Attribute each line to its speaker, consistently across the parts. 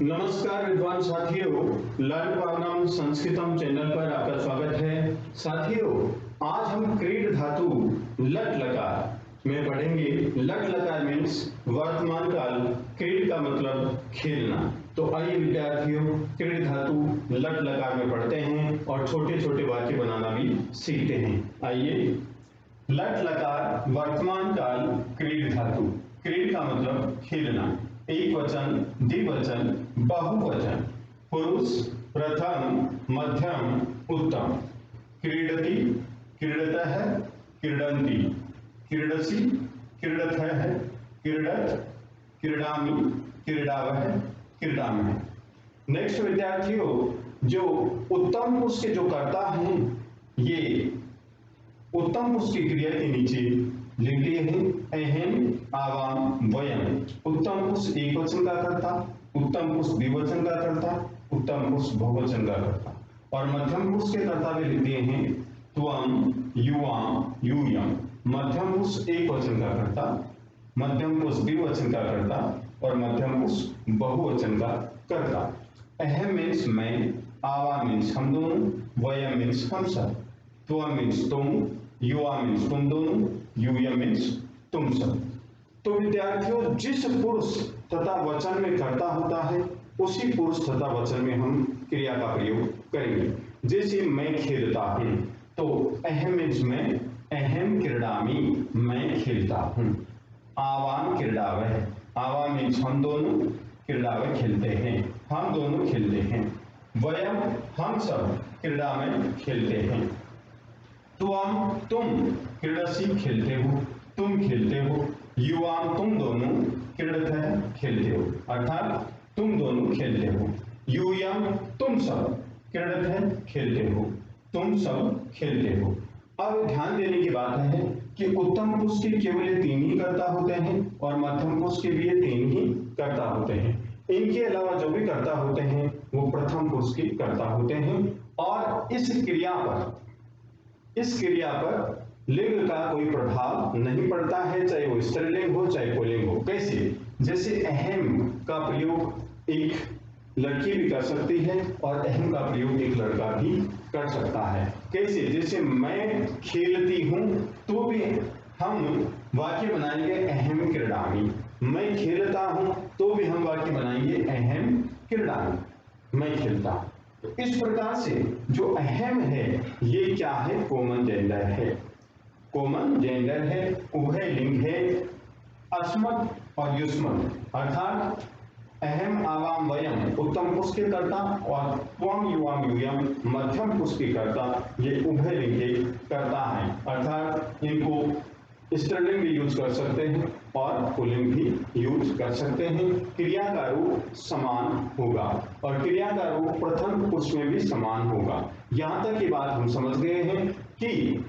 Speaker 1: नमस्कार विद्वान साथियों, लर्न पावनम संस्कृतम चैनल पर आपका स्वागत है। साथियों, आज हम क्रीड धातु लट लकार में पढ़ेंगे। लट लकार मीन्स वर्तमान काल, क्रीड का मतलब खेलना। तो आइए विद्यार्थियों, क्रीड धातु लट लकार में पढ़ते हैं और छोटे छोटे वाक्य बनाना भी सीखते हैं। आइए, लट लकार वर्तमान काल क्रीड धातु। क्रीड का मतलब खेलना। एक वचन, द्विवचन, बहुवचन, पुरुष, प्रथम, मध्यम, उत्तम। क्रीडति, क्रीडतः, क्रीडन्ति, क्रीडसि, क्रीडथः, क्रीडत, क्रीडामि, क्रीडावः, क्रीडामः। नेक्स्ट विद्यार्थियों, जो उत्तम पुरुष के जो कर्ता हैं, ये उत्तम पुरुष की क्रिया के नीचे लिख दिए हैं। अहम, आवाम, वयम। उत्तम पुरुष एक वचन का कर्ता, उत्तम पुरुष द्विवचन का कर्ता, उत्तम पुरुष बहुवचन का कर्ता। और मध्यम पुरुष के कर्ता भी लिख दिए हैं। त्वम, युवाम, यूयम। मध्यम पुरुष एक वचन का कर्ता, मध्यम पुरुष द्विवचन का कर्ता और मध्यम पुरुष बहुवचन का कर्ता। अहम मीन्स मैं, आवाम मीन्स हम दोनों, वयम मीन्स हम सब, त्वम मीन्स तुम, युवा मीन्स तुम दोनों, यूयम मीन्स तुम सब। तो विद्यार्थियों, जिस पुरुष तथा वचन में कर्ता होता है, उसी पुरुष तथा वचन में हम क्रिया का प्रयोग करेंगे। जैसे मैं खेलता हूं, तो अहम मीन्स मैं, अहम क्रीडामि, मैं खेलता हूं। आवाम क्रीडावः, आवाम मीन्स हम दोनों, क्रीडावः खेलते हैं, हम दोनों खेलते हैं। वयम हम सब, क्रीडा में खेलते हैं। त्वम तुम, क्रीडसि खेलते हो, तुम खेलते हो। युवाम तुम दोनों, क्रीडतः खेलते हो, अर्थात तुम दोनों खेलते हो। यूयम तुम सब, क्रीडतः खेलते हो, तुम सब खेलते हो। अब ध्यान देने की बात है कि उत्तम पुरुष के केवल ये तीन ही कर्ता होते हैं और मध्यम पुरुष के भी ये तीन ही कर्ता होते हैं। इनके अलावा जो भी कर्ता होते हैं वो प्रथम पुरुष के कर्ता होते हैं। और इस क्रिया पर लिंग का कोई प्रभाव नहीं पड़ता है, चाहे वो स्त्रीलिंग हो चाहे पुल्लिंग हो। कैसे? जैसे अहम का प्रयोग एक लड़की भी कर सकती है और अहम का प्रयोग एक लड़का भी कर सकता है। कैसे? जैसे मैं खेलती हूं, तो भी हम वाक्य बनाएंगे अहम क्रीडामि। मैं खेलता हूं, तो भी हम वाक्य बनाएंगे अहम क्रीडामि, मैं खेलता हूं। तो इस प्रकार से जो अहम है, ये क्या है? कॉमन जेंडर है। कॉमन जेंडर है, उभय लिंग है, अस्मत् और युष्मत्, अर्थात अहम, आवाम, वयम उत्तम पुरुष के कर्ता और त्वम, युवाम, यूयम मध्यम पुरुष के कर्ता, ये उभय लिंग के कर्ता है। अर्थात इनको स्त्रीलिंग भी यूज कर सकते हैं और पुल्लिंग भी यूज कर सकते हैं। क्रिया का रूप समान होगा और क्रिया का रूप प्रथम पुरुष में भी समान होगा। यहां तक की बात हम समझ गए हैं कि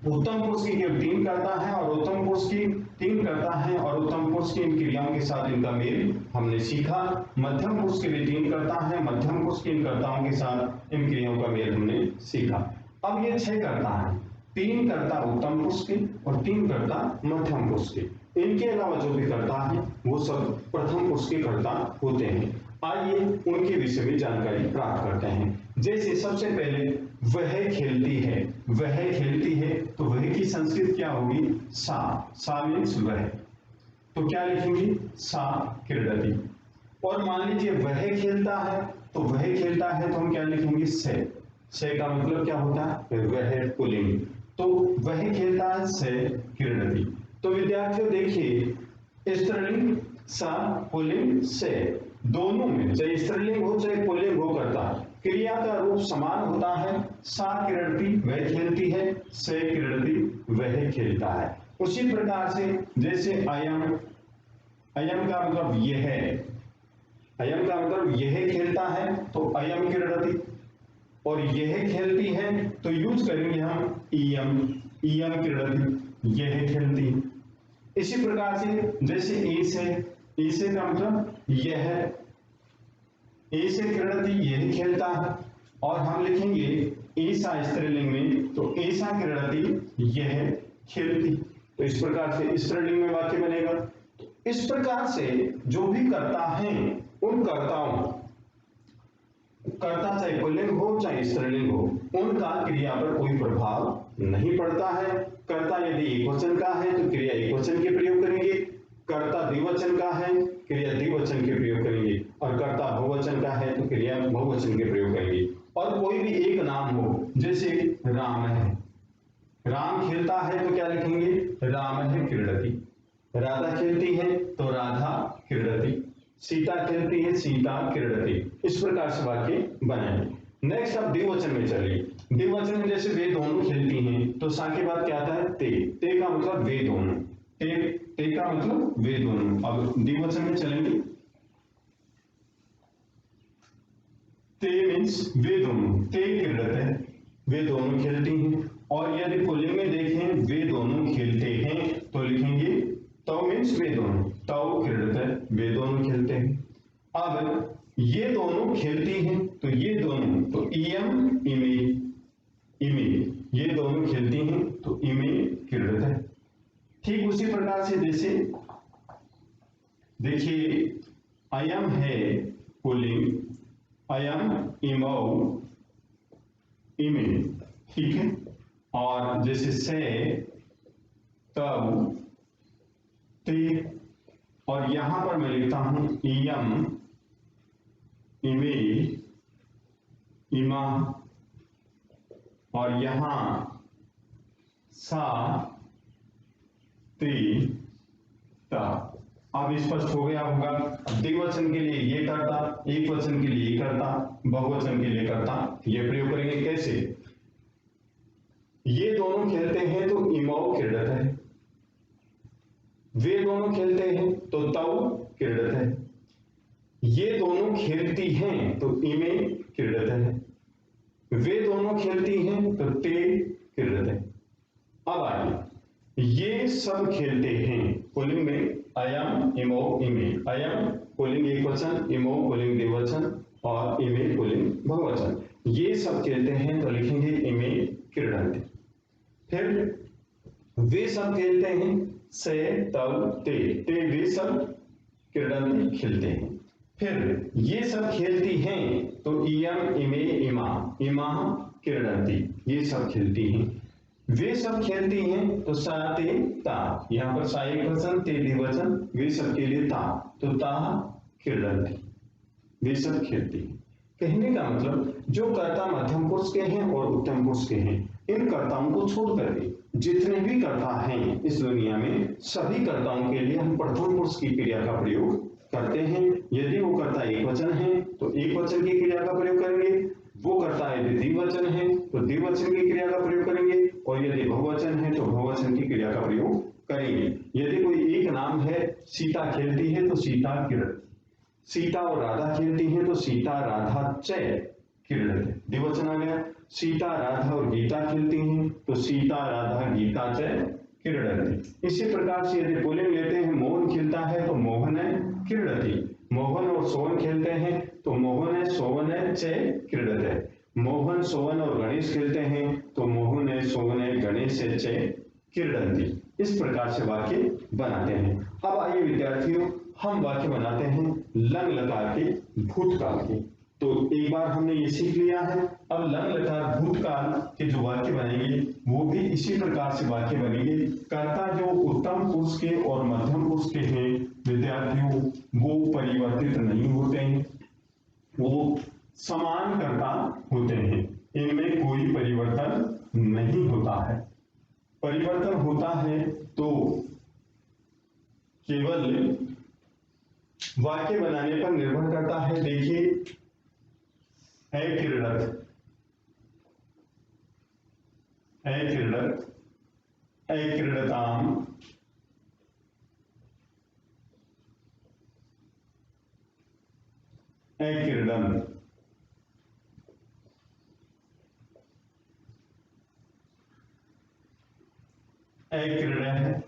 Speaker 1: उत्तम पुरुष की केवल तीन कर्ता है और उत्तम पुरुष की तीन कर्ता है और उत्तम पुरुष की इन क्रियाओं के साथ इनका मेल हमने सीखा। मध्यम पुरुष के भी तीन कर्ता है, मध्यम पुरुष की इन कर्ताओं के साथ इन क्रियाओं का मेल हमने सीखा। अब ये छह कर्ता है, तीन कर्ता उत्तम पुरुष के और तीन कर्ता मध्यम पुरुष के। इनके अलावा जो भी कर्ता है वो सब प्रथम पुरुष के कर्ता होते हैं। आइए उनके विषय में जानकारी प्राप्त करते हैं। जैसे सबसे पहले वह खेलती है, वह खेलती है, तो वह की संस्कृत क्या होगी? सा। सा मीन्स वह, तो क्या लिखेंगे? सा क्रीडति। और मान लीजिए वह खेलता है, तो वह खेलता है तो हम क्या लिखेंगे? से। से का मतलब क्या होता है? वह पुल्लिंग, तो वह खेलता है, से क्रीडति। तो विद्यार्थियों देखिए, स्त्रीलिंग सा, पुल्लिंग से, दोनों में चाहे स्त्रीलिंग हो चाहे पुल्लिंग हो करता, क्रिया का रूप समान होता है। सा क्रीडति वह खेलती है, से क्रीडति वह खेलता है। उसी प्रकार से जैसे अयम, अयम का मतलब यह है, अयम का मतलब यह खेलता है तो अयम क्रीडति, और यह खेलती है तो यूज करेंगे हम इयम, इयम क्रीडति, यह खेलती है। इसी प्रकार से जैसे ए से का मतलब यह, ए से क्रीडति यह खेलता है, और हम लिखेंगे ऐसा स्त्रीलिंग में तो ऐसा क्रीडति यह खेलती। तो इस प्रकार से स्त्रीलिंग में वाक्य बनेगा। तो इस प्रकार से जो भी करता है उन कर्ताओं, कर्ता चाहे पुल्लिंग हो चाहे स्त्रीलिंग हो, उनका क्रिया पर कोई प्रभाव नहीं पड़ता है। कर्ता यदि एकवचन का है तो क्रिया एकवचन के प्रयोग करेंगे, कर्ता द्विवचन का है क्रिया द्विवचन के प्रयोग करेंगे, और कर्ता बहुवचन का है तो क्रिया बहुवचन के प्रयोग करेंगे। और कोई भी एक नाम हो, जैसे राम है, राम खेलता है तो क्या लिखेंगे, राम है क्रीडति। राधा खेलती है तो राधा क्रीडति। सीता खेलती है सीता क्रीडति। इस प्रकार से वाक्य बनाएंगे। नेक्स्ट अब द्विवचन में चलिए। द्विवचन में जैसे वे दोनों खेलती हैं तो सा के बाद क्या आता है, ते। ते का मतलब वे दोनों, ते का मतलब वे दोनों। अब द्विवचन में चलेंगे, ते मीन्स वे दोनों, ते क्रीडत है, वे दोनों खेलती हैं। और यदि पुल्लिंग में देखें वे दोनों खेलते हैं तो लिखेंगे तौ मीन्स वे दोनों, तौ क्रीडत है, वे दोनों खेलते हैं। अब ये दोनों खेलती हैं तो ये दोनों, तो इयम इमे, इमे, ये दोनों खेलती हैं तो इमे क्रीडत है। ठीक उसी प्रकार से जैसे देखिए अयम है पुल्लिंग, अयम इमौ इमे, ठीक है। और जैसे से तब ते, और यहां पर मैं लिखता हूं इयम इमे इमा, और यहां सा ते ता। अब स्पष्ट हो गया होगा। द्विवचन के लिए ये करता, एक वचन के लिए ये करता, बहुवचन के लिए करता, ये प्रयोग करेंगे कैसे। ये दोनों खेलते हैं तो इमौ क्रीडत है, वे दोनों खेलते हैं तो तौ क्रीडत है, ये दोनों खेलती हैं तो इमे क्रीडत है, वे दोनों खेलती हैं तो ते क्रीडत है। अब आइए, ये सब खेलते हैं पुल्लिंग में अयम इमो इमे, अयम पुल्लिंग एक वचन, इमो पुल्लिंग द्विवचन, और इमे पुल्लिंग बहुवचन। ये सब खेलते हैं तो लिखेंगे इमे क्रीडन्ति। फिर वे सब खेलते हैं, से तब ते वे सब क्रीडन्ति खेलते हैं। फिर ये सब खेलती हैं तो इयम इमे इमा, इमा क्रीडन्ति, ये सब खेलती हैं। वे सब खेलती हैं तो सा ते ता, यहां पर सा एक वचन ते द्विवचन, वे सब के लिए ता, तो ता क्रीडन्ति, वे सब खेलती हैं। कहने का मतलब जो कर्ता मध्यम पुरुष के हैं और उत्तम पुरुष के हैं, इन कर्ताओं को छोड़ करके जितने भी कर्ता हैं इस दुनिया में, सभी कर्ताओं के लिए हम प्रथम पुरुष की क्रिया का प्रयोग करते हैं। यदि वो कर्ता एक वचन है तो एक वचन की क्रिया का प्रयोग करेंगे, वो कर्ता यदि द्विवचन है तो द्विवचन की क्रिया का प्रयोग करेंगे, और यदि बहुवचन है तो बहुवचन की क्रिया का प्रयोग करेंगे। यदि कोई एक नाम है, सीता खेलती है तो सीता क्रीडति, सीता और राधा खेलती हैं तो सीता राधा च क्रीडति, द्विवचन आ गया। सीता राधा और गीता खेलती हैं तो सीता राधा गीता च क्रीडति। इसी प्रकार से यदि पुल्लिंग लेते हैं, मोहन खेलता है तो मोहन क्रीडति, मोहन और सोवन खेलते हैं तो मोहन सोवन च क्रीडति, मोहन सोवन और गणेश खेलते हैं तो मोहन सोवन गणेश च क्रीडन्ति। इस प्रकार से वाक्य बनाते हैं। अब आइए विद्यार्थियों, हम वाक्य बनाते हैं लंग लकार के भूतकाल के। तो एक बार हमने ये सीख लिया है। अब लंग लकार भूतकाल के जो वाक्य बनेंगे वो भी इसी प्रकार से वाक्य बनेंगे। कर्ता जो उत्तम पुरुष के और मध्यम पुरुष के हैं विद्यार्थियों, वो परिवर्तित नहीं होते हैं, वो समान कर्ता होते हैं, इनमें कोई परिवर्तन नहीं होता है। परिवर्तन होता है तो केवल वाक्य बनाने पर निर्भर करता है। देखिए क्रीडत, क्रीडत, क्रीडताम, क्रीडन, क्रीडः,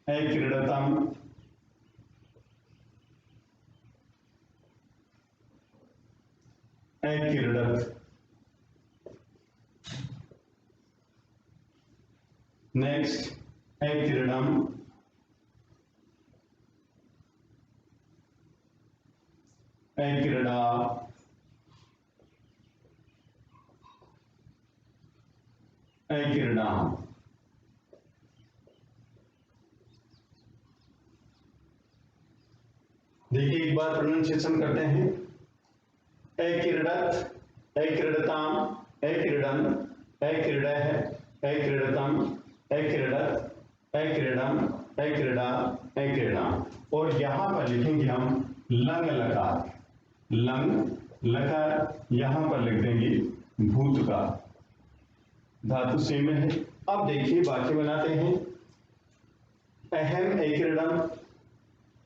Speaker 1: क्रीडतम, क्रीडत। नेक्स्ट क्रीडम, क्रीड़ा, क्रीड़ा। देखिए एक बार प्रोनाउंसिएशन करते हैं, क्रीड़त, क्रीड़ताम, क्रीडन, क्रीडः, क्रीडतम, क्रीडत, क्रीडम, क्रीड़ा, क्रीड़ा। और यहां पर लिखेंगे हम लंग लकार, लंग लकार, यहां पर लिख देंगे भूत का, धातु सेम है। अब देखिए वाक्य बनाते हैं, अहम क्रीडम,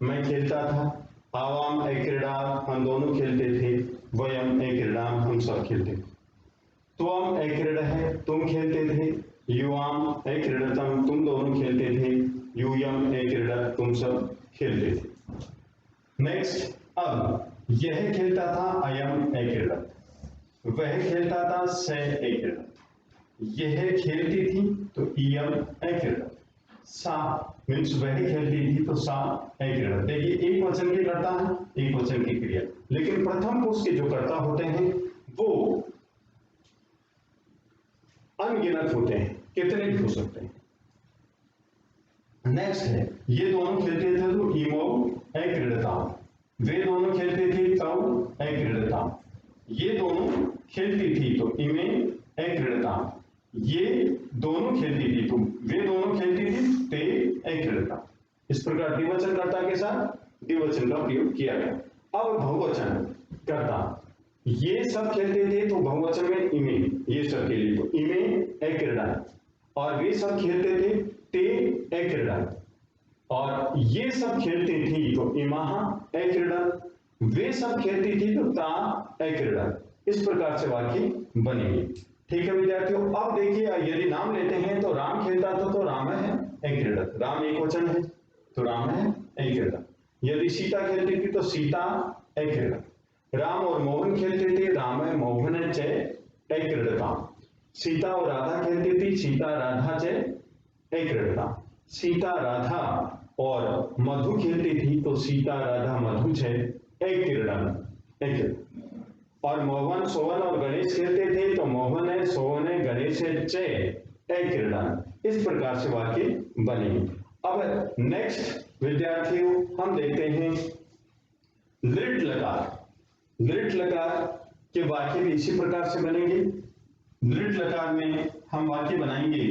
Speaker 1: मैं खेलता था, आवाम क्रीड़ा, हम दोनों खेलते थे, वयम क्रीडाम, हम सब खेलते थे, त्वम क्रीडः, तुम खेलते थे, युवाम क्रीडतम, तुम दोनों खेलते थे, यूयम क्रीडत, तुम सब खेलते थे। नेक्स्ट, अब यह खेलता था, अयम क्रीडत, वह खेलता था, स क्रीडत, यह खेलती थी तो इयम क्रीडत, सा मीन्स वह खेलती थी तो सा क्रीडत। देखिए एक वचन के कर्ता है, एक वचन की क्रिया, लेकिन प्रथम पुरुष के जो कर्ता होते हैं वो अनगिनत होते हैं, कितने भी हो सकते हैं। नेक्स्ट है, ये दोनों खेलते थे तो इमो क्रीडताम, वे दोनों खेलते थे तौ क्रीडताम, ये दोनों खेलती थी तो इमे क्रीडताम, ये दोनों खेलती थी तो वे दोनों खेलती थी ते क्रीडताम। इस प्रकार द्विवचन कर्ता के साथ द्विवचन का प्रयोग किया गया। अब बहुवचन कर्ता, ये सब खेलते थे तो बहुवचन में इमे, ये सब खेली तो इमे क्रीडा, और वे सब खेलते थे ते क्रीडा, और ये सब खेलती थी तो इमाहा क्रीडा, वे सब खेलती थी तो ता क्रीडा। इस प्रकार से वाक्य बनेंगे। ठीक है विद्यार्थियों, अब देखिए यदि नाम लेते हैं तो राम खेलता था तो राम है क्रीडत, राम एक वचन है तो राम है क्रीडत। यदि सीता खेलती थी तो सीता क्रीडत। राम और मोहन खेलते थे, राम है मोहन च क्रीडता। सीता और राधा खेलती थी, सीता राधा च क्रीडता। सीता राधा और मधु खेलती थी तो सीता राधा मधु च क्रीडन। और मोहन सोहन और गणेश खेलते थे तो मोहन है सोहन है गणेश है च क्रीडन। इस प्रकार से वाक्य बनेंगे। अब नेक्स्ट विद्यार्थियों हम देखते हैं लिट लकार। लिट लकार के वाक्य भी इसी प्रकार से बनेंगे। लिट लकार में हम वाक्य बनाएंगे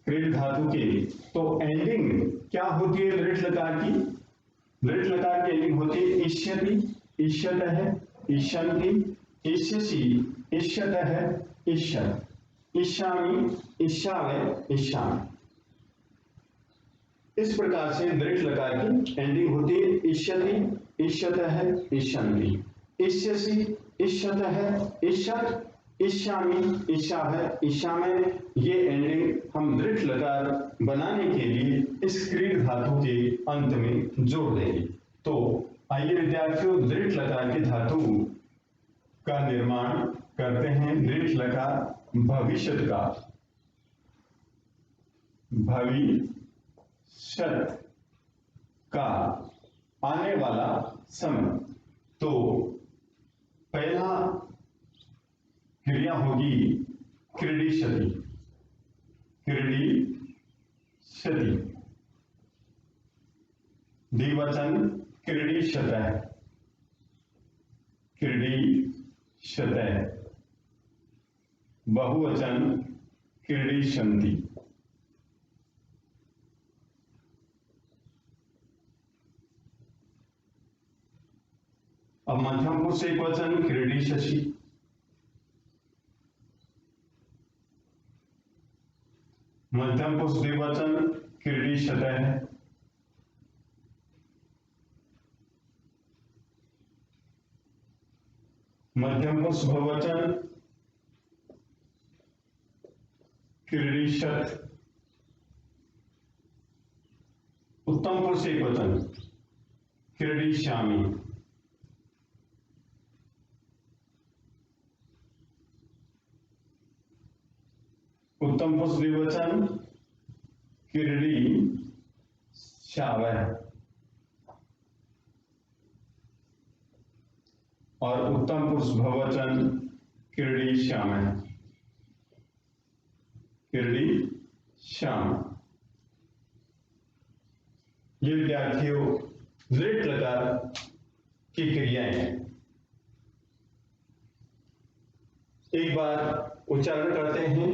Speaker 1: क्रीड धातु के, तो एंडिंग क्या होती है लिट लकार की? लिट लकार की एंडिंग होती है इष्यति, इष्यतः, इष्यन्ति, इष्यसि, इष्यतः, इष्यत्, इष्यामि, इष्यावय, इष्यामि। इस प्रकार से लिट लकार की एंडिंग होती है इष्यति, इष्यतः, इष्यन्ति, इष्यसि, इष्यतः, इष्यत्, इष्यामि, इष्यावय, इष्यामय। ये एंडिंग हम लिट लकार बनाने के लिए इस क्रीड धातु के अंत में जोड़ देंगे। तो आइए विद्यार्थियों लिट लकार की धातु का निर्माण करते हैं। लिट लकार भविष्य का, भविष्यत का, आने वाला समय। तो पहला क्रिया होगी क्रीडिशति, क्रीडिशति। द्विवचन क्रीडिशतः, क्रीडिशतः। बहुवचन क्रीडिशन्ति। अब मध्यम पुरुष एक वचन क्रीडिशसि, मध्यम पुरुष द्विवचन क्रीडिशतः, मध्यम पुरुष बहुवचन क्रीडिशत्, उत्तम पुरुष एक वचन क्रीडिश्यामि, उत्तम पुरुष द्विवचन क्रीडिश्यावः, और उत्तम पुरुष बहुवचन क्रीडिष्यामः, क्रीडिष्यामः। ये विद्यार्थियों लिट लकार की क्रियाएं हैं। एक बार उच्चारण करते हैं।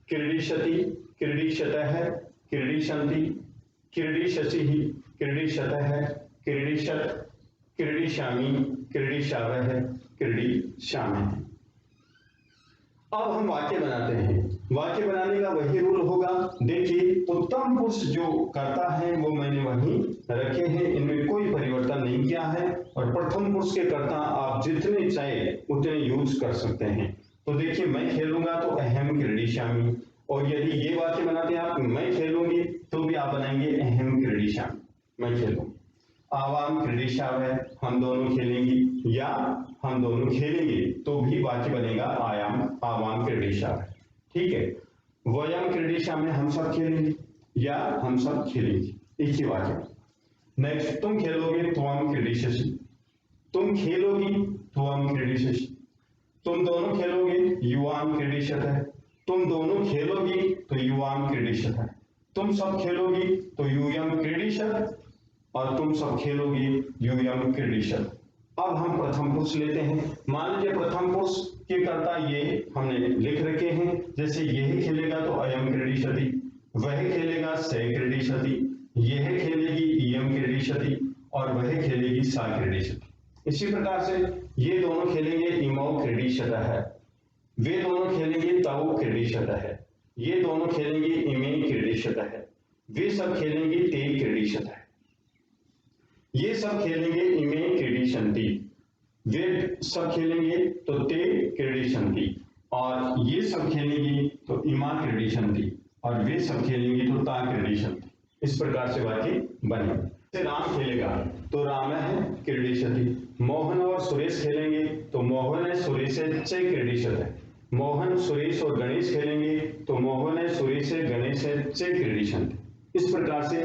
Speaker 1: क्रीडिशति, क्रीडिशतः, क्रीडिशन्ति, क्रीडिशचिः, क्रीडिशतः, क्रीडिशत्, क्रीडिशामि, क्रीडिशावः, क्रीडिशामः। अब हम वाक्य बनाते हैं। वाक्य बनाने का वही रूल होगा। देखिए, उत्तम पुरुष जो करता है वो मैंने वहीं रखे हैं, इनमें कोई परिवर्तन नहीं किया है। और प्रथम पुरुष के कर्ता आप जितने चाहे उतने यूज कर सकते हैं। तो देखिए, मैं खेलूंगा तो अहम क्रीडिशामि, और यदि ये वाक्य बनाते हैं आप, मैं खेलूंगी तो भी आप बनाएंगे अहम क्रीडिशामि, मैं खेलूंगी। आवाम क्रीडिशावः, हम दोनों खेलेंगी, या हम दोनों खेलेंगे तो भी वाक्य बनेगा आयाम आवाम क्रीडिशावः। ठीक है। वयम क्रीडिशामः, हम सब खेलेंगे, या हम सब खेलेंगे, एक ही वाक्य। नेक्स्ट, तुम खेलोगे त्वम क्रीडिष्यसि, तुम खेलोगी त्वम क्रीडिष्यसि, तुम दोनों खेलोगे युवाम क्रीडिष्यतः, तुम दोनों खेलोगी तो युवाम क्रीडिष्यतः, तुम सब खेलोगी तो यूयम क्रीडिष्यत, और तुम सब खेलोगी यूयम क्रीडिष्यत। अब हम प्रथम पुरुष लेते हैं। मान लीजिए प्रथम पुरुष के कर्ता ये हमने लिख रखे हैं, जैसे यह खेलेगा तो अयम क्रीडिष्यति, वह खेलेगा स क्रीडिष्यति, यह खेलेगी इयम क्रीडिष्यति, और वह खेलेगी सा क्रीडिष्यति। इसी प्रकार से ये दोनों खेलेंगे इमौ क्रीडिष्यतः, वे दोनों खेलेंगे तौ क्रीडिष्यतः, ये दोनों खेलेंगे इमे क्रीडिष्यतः, वे सब खेलेंगे ते क्रीडिष्यतः, ये सब खेलेंगे इमे क्रीडिशन्ति, वे सब खेलेंगे तो ते क्रीडिशन्ति, और ये सब खेलेंगी तो इमा क्रीडिशन्ति, और वे सब खेलेंगी तो ता क्रीडिशन्ति। इस प्रकार से वाक्य बने। जैसे राम खेलेगा तो रामः क्रीडिशति, मोहन और सुरेश खेलेंगे तो मोहन सुरेशे च क्रीडिशतः, मोहन सुरेश और गणेश खेलेंगे तो मोहन सुरेश गणेश च क्रीडिशन्ति। इस प्रकार से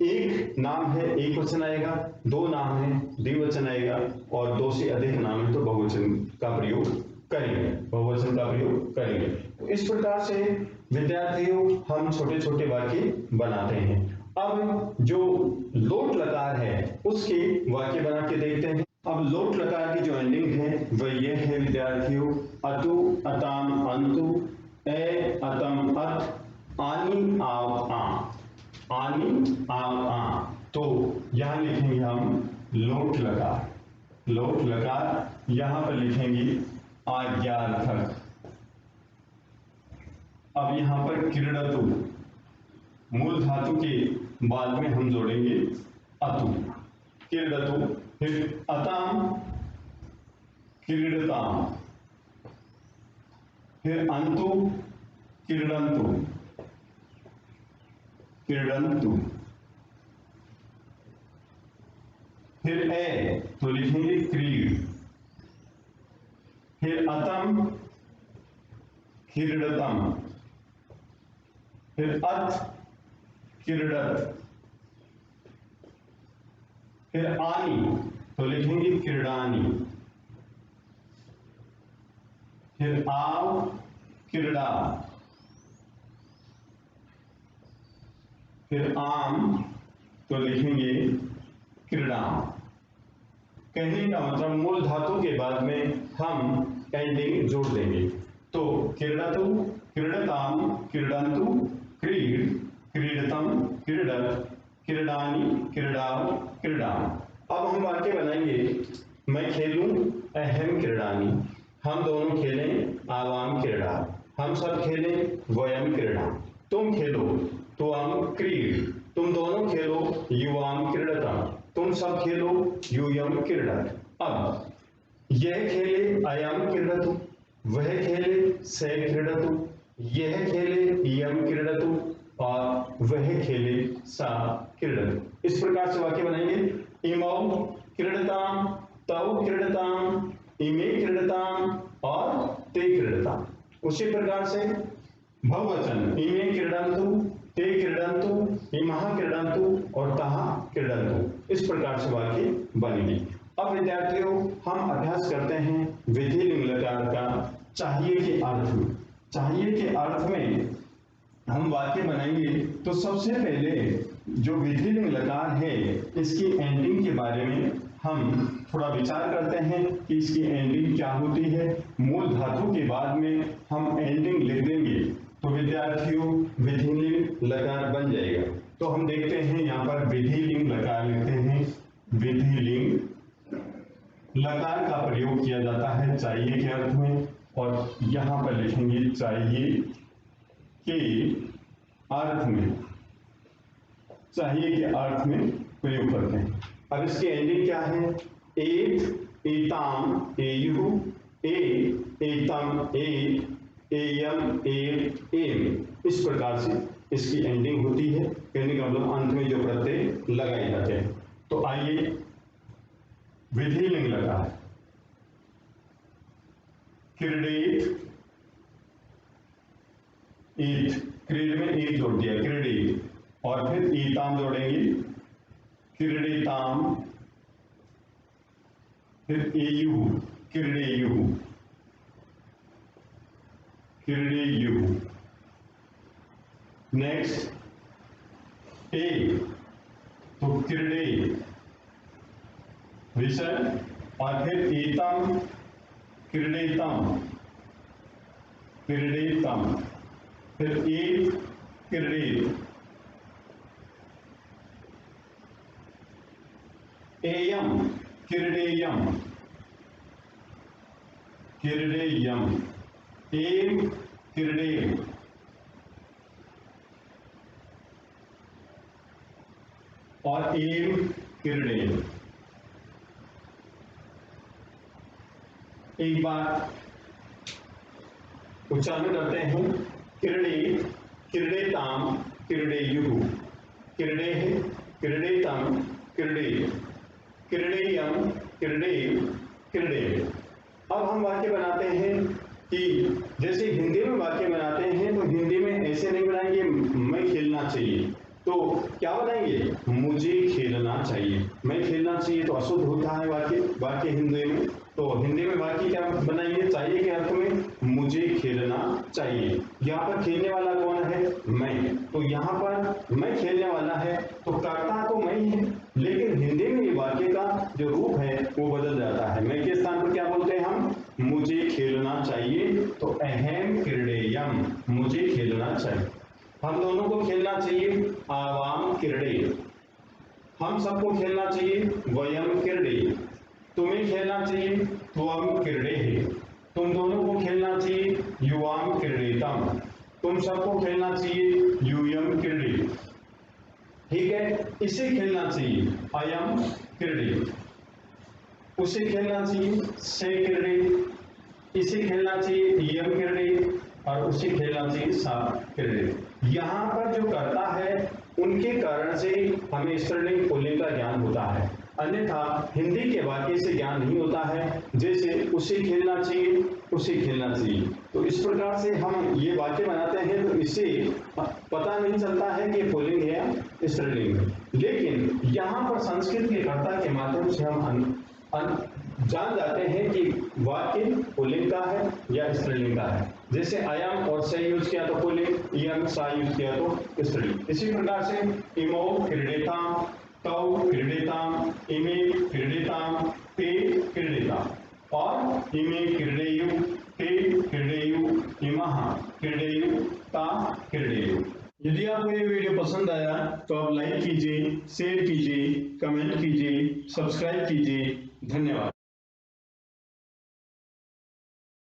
Speaker 1: एक नाम है एक वचन आएगा, दो नाम है द्विवचन आएगा, और दो से अधिक नाम है तो बहुवचन का प्रयोग करेंगे, बहुवचन का प्रयोग करेंगे। तो इस प्रकार से विद्यार्थियों हम छोटे छोटे वाक्य बनाते हैं। अब जो लोट लकार है उसके वाक्य बना के देखते हैं। अब लोट लकार की जो एंडिंग है वह यह है विद्यार्थियों, अतु, अताम, अंतु, ए, अतम, अत, आनी, आव, आ, आनी, आव, आ। तो यहां लिखेंगे हम लोट लकार, लोट लकार यहां पर लिखेंगे आज्ञार्थक। अब यहां पर क्रीडतु, मूल धातु के बाद में हम जोड़ेंगे अतु, क्रीडतु, फिर अताम, क्रीडताम, फिर अंतु, क्रीडन्तु, क्रीडन्तु, फिर ए तो लिखेंगे क्रीड, फिर अतम, क्रीडतम, फिर अत, क्रीडत, फिर आनी तो लिखेंगे क्रीडानी, फिर आव, क्रीड़ा, फिर आम तो लिखेंगे क्रीड़ा। कहने का मतलब मूल धातु के बाद में हम एंडिंग जोड़ देंगे। तो क्रीडतु, क्रीडताम, क्रीडन्तु, क्रीड, क्रीडतम, क्रीडत, क्रीडानी, क्रीडाव, क्रीडाम। अब हम वाक्य बनाएंगे, मैं खेलूं अहम क्रीडानी, हम दोनों खेलें आवाम क्रीड़ा, हम सब खेलें वयम क्रीड़ा, तुम खेलो त्वम क्रीड, तुम दोनों खेलो युवाम क्रीडतम, तुम सब खेलो यूयम क्रीडत। अब यह खेले अयम क्रीडतु, वह खेले स क्रीडतु, यह खेले इयम क्रीडतु, और वह खेले सा क्रीडतु। इस प्रकार से वाक्य बनाएंगे, इमौ क्रीडताम, तौ क्रीडताम, इमे क्रीडताम, और ते क्रीडताम। उसी प्रकार से बहुवचन इमे क्रीडन्तु, ते क्रीडन्तु, इमः क्रीडन्तु, और तः क्रीडन्तु। इस प्रकार से वाक्य बनेगी। अब विद्यार्थियों हम अभ्यास करते हैं विधिलिंग लकार का चाहिए के अर्थ में। चाहिए के अर्थ में हम वाक्य बनाएंगे तो सबसे पहले जो विधिलिंग लकार है इसकी एंडिंग के बारे में हम थोड़ा विचार करते हैं कि इसकी एंडिंग क्या होती है। मूल धातु के बाद में हम एंडिंग लिख देंगे तो विद्यार्थियों विधिलिंग लकार बन जाएगा। तो हम देखते हैं यहाँ पर विधिलिंग लकार लिखते हैं। विधिलिंग लकार का प्रयोग किया जाता है चाहिए के अर्थ में और यहाँ पर लिखेंगे चाहिए के अर्थ में। चाहिए के अर्थ में प्रयोग करते हैं। अब इसकी एंडिंग क्या है? एत एताम एयु ए एतम ए एयम एत एम। इस प्रकार से इसकी एंडिंग होती है। कहने का मतलब अंत में जो प्रत्यय लगाए जाते हैं। तो आइए विधिलिंग लकार क्रीडेत ईट, क्रीड में ईट जोड़ दिया क्रीडेत और फिर ईताम जोड़ेंगे क्रीडेताम, फिर एयु क्रीडेयु क्रीडेयु। नेक्स्ट ए तो क्रीडे विषय और फिर एतम क्रीडेतम क्रीडेतम, फिर एक क्रीडेत, एयम क्रीडेयम क्रीडेयम, एम क्रीडेयम और एम क्रीडेयम। एक बार उच्चारण करते हैं क्रीडे क्रीडेताम क्रीडेयु क्रीडे क्रीडेतम क्रीडे क्रीडेयम क्रीडे क्रीडे। अब हम वाक्य बनाते हैं कि जैसे हिंदी में वाक्य बनाते हैं तो हिंदी में ऐसे नहीं बनाएंगे मैं खेलना चाहिए, तो क्या बनाएंगे मुझे खेलना चाहिए। मैं खेलना चाहिए तो अशुद्ध होता है वाक्य हिंदी में। तो हिंदी में वाक्य क्या बनाएंगे? चाहिए के अर्थ में मुझे खेलना चाहिए। यहाँ पर खेलने वाला कौन है? मैं। तो यहाँ पर मैं खेलने वाला है तो कर्ता तो मैं ही है, लेकिन हिंदी में ये वाक्य का जो रूप है वो बदल जाता है। मैं के स्थान पर क्या बोलते हैं हम? मुझे खेलना चाहिए। तो अहम क्रीडेयम, मुझे खेलना चाहिए। हम दोनों को खेलना चाहिए। आवाम क्रीडे, हम सबको खेलना चाहिए। वयम क्रीडे, तुम्हें खेलना चाहिए। त्वम क्रीडे, तुम दोनों को खेलना चाहिए। युवाम क्रीडेतम, तुम सबको खेलना चाहिए। यूयम क्रीडे, ठीक है। इसे खेलना चाहिए। अयम क्रीडे, उसे खेलना चाहिए। से क्रीडे, इसे खेलना चाहिए। यम क्रीडे और उसे खेलना चाहिए। सा क्रीडे। यहाँ पर जो करता है उनके कारण से हमें स्त्रीलिंग पुल्लिंग का ज्ञान होता है, अन्यथा हिंदी के वाक्य से ज्ञान नहीं होता है। जैसे उसे खेलना चाहिए, उसे खेलना चाहिए। तो इस प्रकार से हम ये वाक्य बनाते हैं तो इससे पता नहीं चलता है कि पुल्लिंग है या स्त्रीलिंग है। लेकिन यहाँ पर संस्कृत के कर्ता के माध्यम से हम जान जाते हैं कि वाक्य पुल्लिंग का है या स्त्रीलिंग का है। जैसे अयम और से यूज किया तो पुल्लिंग, यम सा यूज किया तो स्त्रीलिंग। इसी प्रकार से इमो क्रीडेताम, तौ क्रीडेताम, इमे क्रीडेताम, ते क्रीडेताम और इमे क्रीडेयु, ते क्रीडेयु, इमः क्रीडेयु, ता क्रीडेयु। यदि आपको ये वीडियो पसंद आया तो आप लाइक कीजिए, शेयर कीजिए, कमेंट कीजिए, सब्सक्राइब कीजिए। धन्यवाद।